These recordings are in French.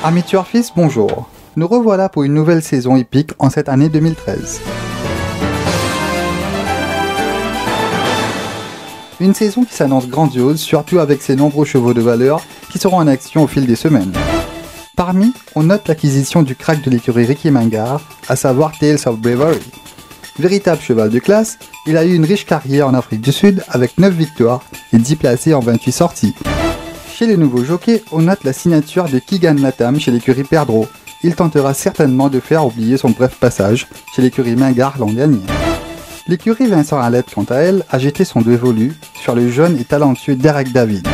Amis turfistes, bonjour. Nous revoilà pour une nouvelle saison épique en cette année 2013. Une saison qui s'annonce grandiose, surtout avec ses nombreux chevaux de valeur qui seront en action au fil des semaines. Parmi, on note l'acquisition du crack de l'écurie Ricky Mangard, à savoir Tales of Bravery. Véritable cheval de classe, il a eu une riche carrière en Afrique du Sud avec 9 victoires et 10 placés en 28 sorties. Chez les nouveaux jockeys, on note la signature de Keegan Latham chez l'écurie Perdreau. Il tentera certainement de faire oublier son bref passage chez l'écurie Mingard l'an dernier. L'écurie Vincent Alette, quant à elle, a jeté son dévolu sur le jeune et talentueux Derek David.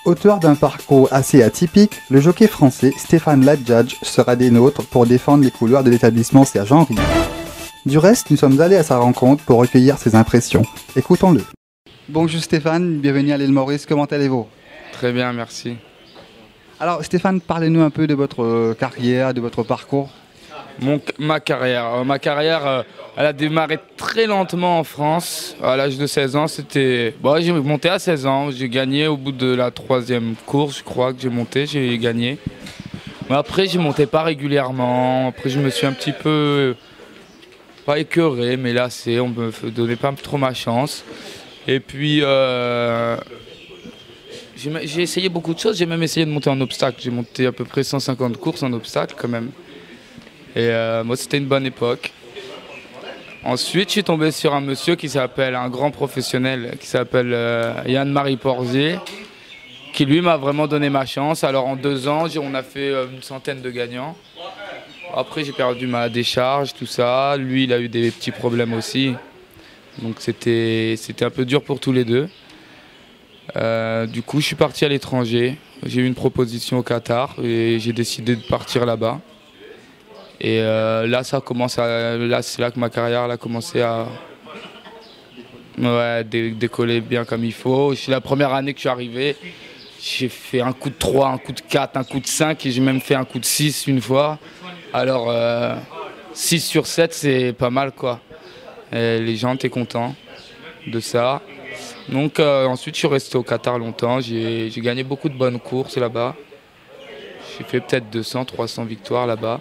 Auteur d'un parcours assez atypique, le jockey français Stéphane Ladjadj sera des nôtres pour défendre les couleurs de l'établissement Serge-Henri. Du reste, nous sommes allés à sa rencontre pour recueillir ses impressions. Écoutons-le. Bonjour Stéphane, bienvenue à l'île Maurice, comment allez-vous ? Très bien, merci. Alors Stéphane, parlez-nous un peu de votre carrière, de votre parcours. Ma carrière, elle a démarré très lentement en France. À l'âge de 16 ans, j'ai monté à 16 ans. J'ai gagné au bout de la 3e course, je crois que j'ai gagné. Mais après, je montais pas régulièrement. Après, je me suis un petit peu, pas écœuré, mais lassé. On me donnait pas trop ma chance. Et puis, j'ai essayé beaucoup de choses. J'ai même essayé de monter en obstacle. J'ai monté à peu près 150 courses en obstacle quand même. Et moi, c'était une bonne époque. Ensuite, je suis tombé sur un monsieur un grand professionnel, qui s'appelle Yann-Marie Porzier, qui lui m'a vraiment donné ma chance. Alors en 2 ans, on a fait une centaine de gagnants. Après, j'ai perdu ma décharge, tout ça. Lui, il a eu des petits problèmes aussi. Donc c'était un peu dur pour tous les deux. Du coup, je suis parti à l'étranger. J'ai eu une proposition au Qatar et j'ai décidé de partir là-bas. Et là, c'est là que ma carrière a commencé à décoller bien comme il faut. C'est la première année que je suis arrivé. J'ai fait un coup de 3, un coup de 4, un coup de 5 et j'ai même fait un coup de 6 une fois. Alors 6 sur 7, c'est pas mal quoi. Et les gens étaient contents de ça. Donc ensuite, je suis resté au Qatar longtemps. J'ai gagné beaucoup de bonnes courses là-bas. J'ai fait peut-être 200, 300 victoires là-bas.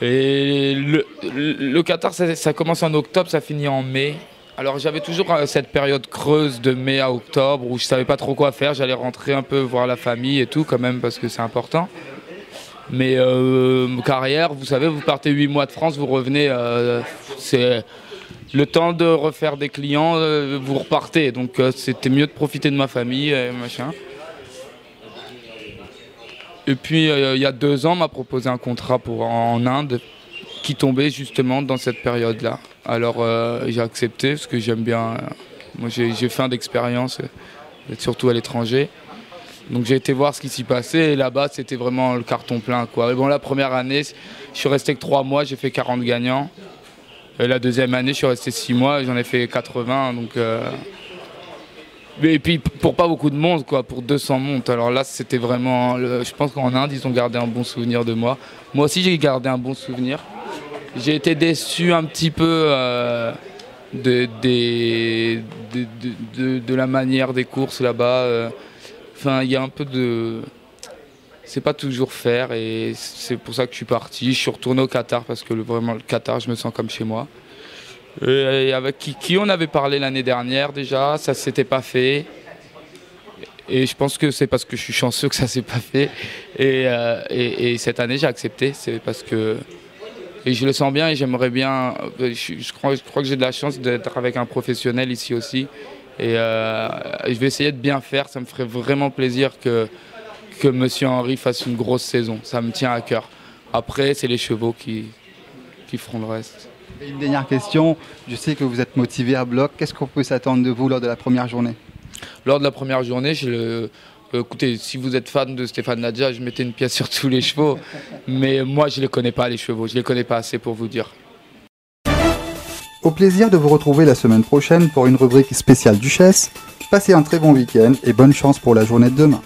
Et le Qatar, ça commence en octobre, ça finit en mai. Alors j'avais toujours cette période creuse de mai à octobre où je savais pas trop quoi faire. J'allais rentrer un peu voir la famille et tout quand même parce que c'est important. Mais carrière, vous savez, vous partez 8 mois de France, vous revenez, c'est le temps de refaire des clients, vous repartez. Donc c'était mieux de profiter de ma famille et machin. Et puis il y a 2 ans, on m'a proposé un contrat en Inde qui tombait justement dans cette période-là. Alors j'ai accepté parce que j'aime bien. Moi j'ai fait d'expérience, surtout à l'étranger. Donc j'ai été voir ce qui s'y passait et là-bas c'était vraiment le carton plein quoi. Et bon, la première année, je suis resté que 3 mois, j'ai fait 40 gagnants. Et la 2e année, je suis resté 6 mois et j'en ai fait 80. Donc, Et puis pour pas beaucoup de monde, quoi, pour 200 montes. Alors là, c'était vraiment. Je pense qu'en Inde, ils ont gardé un bon souvenir de moi. Moi aussi, j'ai gardé un bon souvenir. J'ai été déçu un petit peu de la manière des courses là-bas. Enfin, il y a un peu de. C'est pas toujours faire et c'est pour ça que je suis parti. Je suis retourné au Qatar parce que vraiment le Qatar, je me sens comme chez moi. Et avec qui on avait parlé l'année dernière déjà, ça s'était pas fait. Et je pense que c'est parce que je suis chanceux que ça s'est pas fait. Et cette année j'ai accepté, c'est parce que et je le sens bien et j'aimerais bien. Je crois que j'ai de la chance d'être avec un professionnel ici aussi. Et je vais essayer de bien faire. Ça me ferait vraiment plaisir que Monsieur Henry fasse une grosse saison. Ça me tient à cœur. Après, c'est les chevaux qui feront le reste. Et une dernière question, je sais que vous êtes motivé à bloc. Qu'est-ce qu'on peut s'attendre de vous lors de la première journée ? Lors de la première journée, écoutez, si vous êtes fan de Stéphane Ladjadj, je mettais une pièce sur tous les chevaux. Mais moi, je ne les connais pas, les chevaux. Je ne les connais pas assez pour vous dire. Au plaisir de vous retrouver la semaine prochaine pour une rubrique spéciale Duchesse. Passez un très bon week-end et bonne chance pour la journée de demain.